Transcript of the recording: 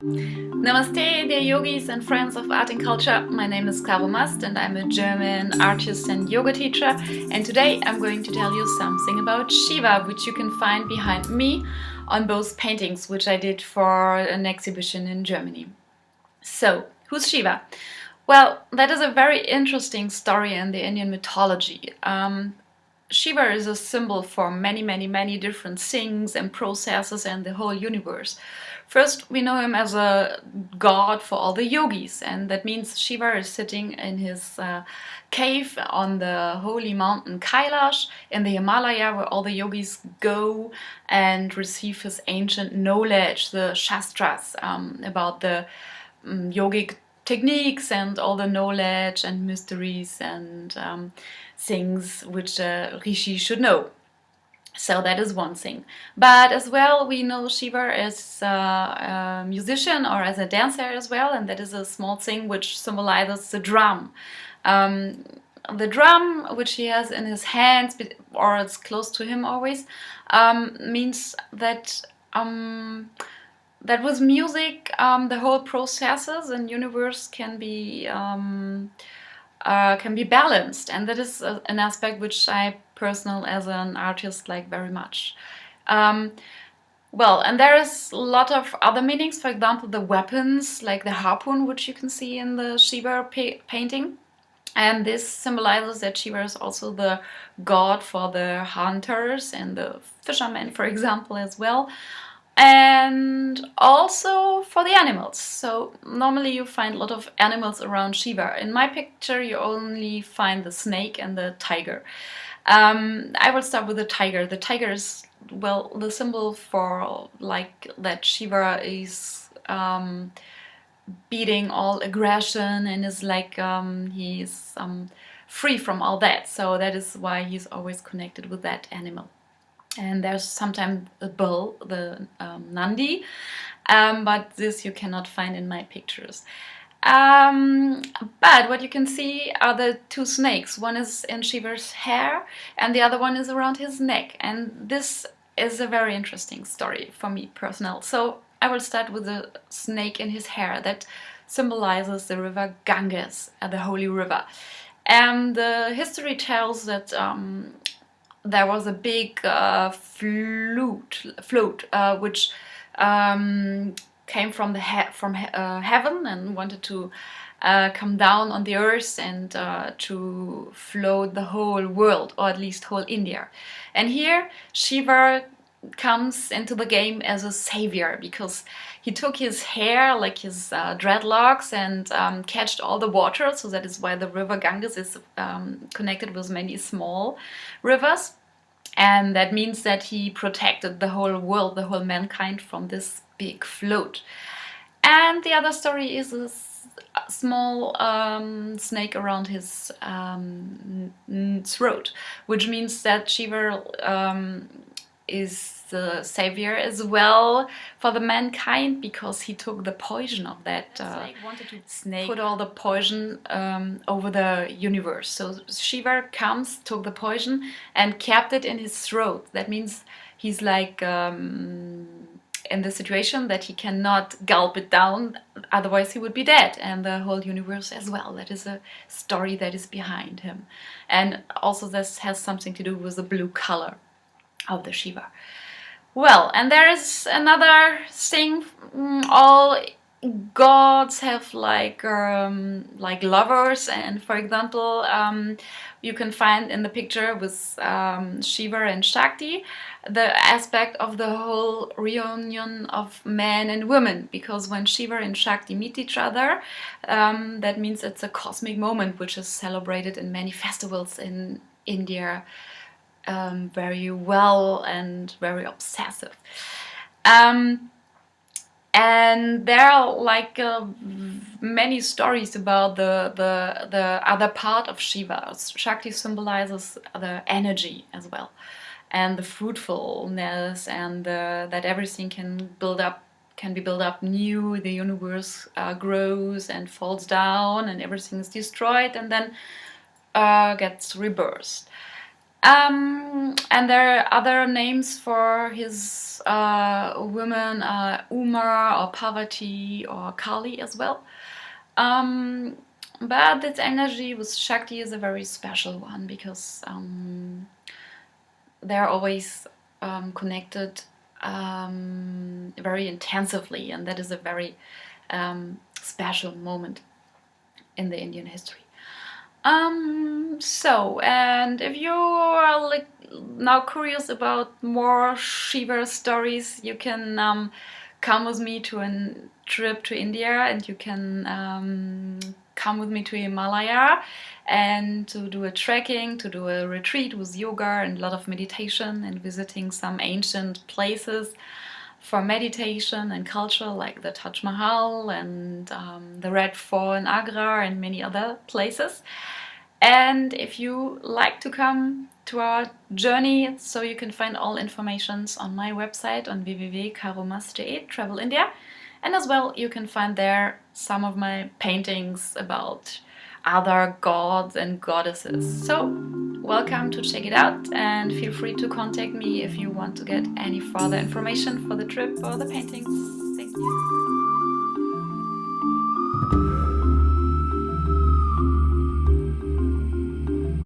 Namaste, dear yogis and friends of art and culture. My name is Karo Mast and I'm a German artist and yoga teacher. And today I'm going to tell you something about Shiva, which you can find behind me on both paintings, which I did for an exhibition in Germany. So, who's Shiva? Well, that is a very interesting story in the Indian mythology. Shiva is a symbol for many different things and processes and the whole universe. First, we know him as a god for all the yogis, and that means Shiva is sitting in his cave on the holy mountain Kailash in the Himalaya, where all the yogis go and receive his ancient knowledge, the Shastras, about the yogic techniques and all the knowledge and mysteries and things which a rishi should know. So that is one thing. But as well, we know Shiva as a musician or as a dancer as well, and that is a small thing which symbolizes the drum. The drum, which he has in his hands, or it's close to him always, means that that with music, the whole processes and universe can be balanced, and that is an aspect which I personal as an artist like very much. Well, and there is a lot of other meanings. For example, the weapons like the harpoon, which you can see in the Shiva painting. And this symbolizes that Shiva is also the god for the hunters and the fishermen, for example, as well. And also for the animals. So normally you find a lot of animals around Shiva. In my picture you only find the snake and the tiger. I will start with the tiger. The tiger is, well, the symbol for like that Shiva is beating all aggression and is like he's free from all that. So that is why he's always connected with that animal. And there's sometimes a bull, the Nandi, but this you cannot find in my pictures. But what you can see are the two snakes. One is in Shiva's hair and the other one is around his neck. And this is a very interesting story for me personal. So I will start with the snake in his hair that symbolizes the river Ganges, the holy river. And the history tells that there was a big float which came from heaven and wanted to come down on the earth and to float the whole world, or at least whole India. And here Shiva comes into the game as a savior, because he took his hair, like his dreadlocks, and catched all the water. So that is why the river Ganges is connected with many small rivers. And that means that he protected the whole world, the whole mankind, from this big float. And the other story is a small snake around his throat, which means that Shiva is the savior as well for the mankind, because he took the poison of that snake, put all the poison over the universe. So Shiva took the poison and kept it in his throat. That means he's like in the situation that he cannot gulp it down, otherwise he would be dead, and the whole universe as well. That is a story that is behind him. And also this has something to do with the blue color of the Shiva. Well, and there is another thing. All gods have like lovers, and for example, you can find in the picture with Shiva and Shakti the aspect of the whole reunion of men and women, because when Shiva and Shakti meet each other, that means it's a cosmic moment which is celebrated in many festivals in India. Very well and very obsessive. And there are like many stories about the other part of Shiva. Shakti symbolizes the energy as well, and the fruitfulness, and that everything can be built up new. The universe grows and falls down, and everything is destroyed and then gets rebirthed. And there are other names for his women, Uma or Parvati or Kali as well. But this energy with Shakti is a very special one because they're always connected very intensively, and that is a very special moment in the Indian history. And if you are like now curious about more Shiva stories, you can come with me to a trip to India, and you can come with me to Himalaya and to do a trekking, to do a retreat with yoga and a lot of meditation and visiting some ancient places for meditation and culture, like the Taj Mahal and the Red Fort in Agra and many other places. And if you like to come to our journey, so you can find all informations on my website on www.karomast.de, Travel India. And as well, you can find there some of my paintings about other gods and goddesses. So welcome to check it out, and feel free to contact me if you want to get any further information for the trip or the paintings. Thank you.